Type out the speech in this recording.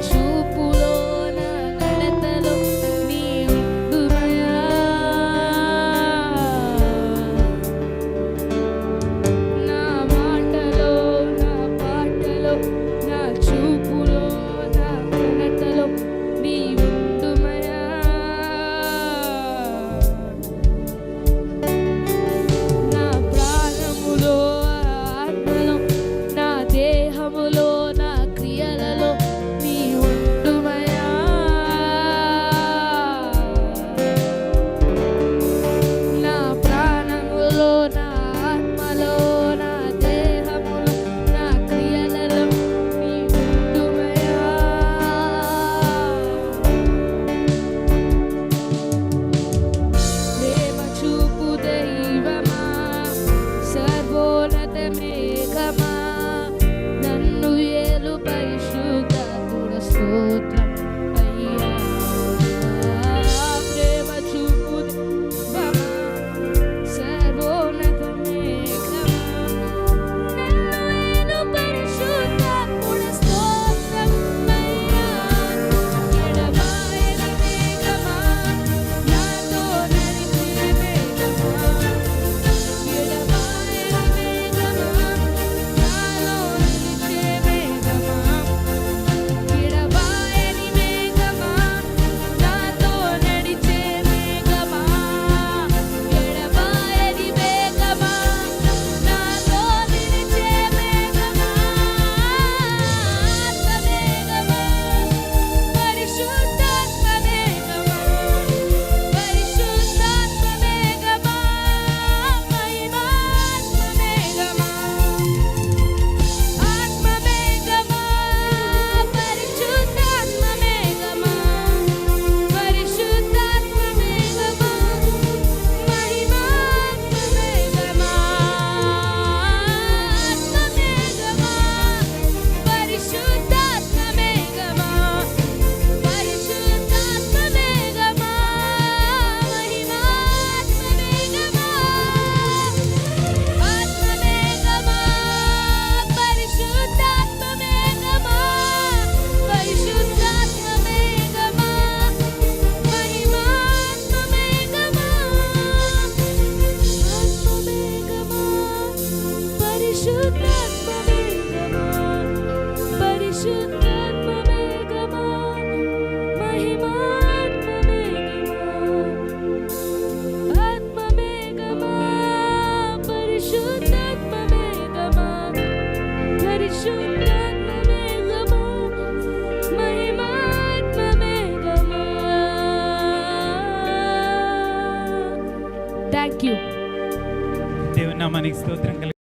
చూపులో నా నడతలో నీ ఉండుమయా. నా మాటలో నా పాటలో నా చూపులో నా నడతలో నీ ఉండుమయా. నా ప్రాణములో ఆత్మలో నా దేహములో నా క్రియలలో నీ ఉండుమయా. నా ప్రాణములో నా ఆత్మలో నా దేహములో నా క్రియలలో నీ ఉండుమయా. ప్రేమ చూపు దైవమా, సర్వోన్నత మేఘమా, నన్ను ఏలు పరిశుద్ధాత్ముడ స్తోత్రం అయ్యా. ప్రేమ చూపు దైవమా, సర్వోన్నత మేఘమా, నన్ను ఏలు పరిశుద్ధాత్ముడ స్తోత్రం అయ్యా. ఎడబాయని మేఘమా, నాతో నడిచే మేఘమా, ఎడబాయని మేఘమా, నాలో నిలిచే మేఘమా, ఎడబాయని మేఘమా, నాతో నడిచే మేఘమా, ఎడబాయని మేఘమా, నాతో నిలిచే మేఘమా, ఆత్మమేఘమా, పరిశుద్ధాత్మ మేఘమా, పరిశుద్ధాత్మ మేఘమా, మహిమాత్మ మేఘమా, ఆత్మ మేఘమా, పరిశుద్ధాత్మ మేఘమా, పరిశుద్ధాత్మ మేఘమా, మహిమాత్మ మేఘమా, ఆత్మ మేఘమా, పరిశుద్ధాత్మ మేఘమా, పరిశుద్ధాత్మ మేఘమా, మహిమాత్మ మేఘమా, ఆత్మ మేఘమా, పరిశుద్ధాత్మ మేఘమా, పరిశుద్ధాత్మ మేఘమా, మహిమాత్మ మేఘమా, ఆత్మ మేఘమా, పరిశుద్ధాత్మ మేఘమా, పరిశుద్ధాత్మ మేఘమా, మహిమాత్మ మేఘమా, ఆత్మ మేఘమా, పరిశుద్ధాత్మ మేఘమా, పరిశుద్ధాత్మ మేఘమా, మహిమాత్మ మేఘమా. Thank you. దేవుని నామానికి స్తోత్రం.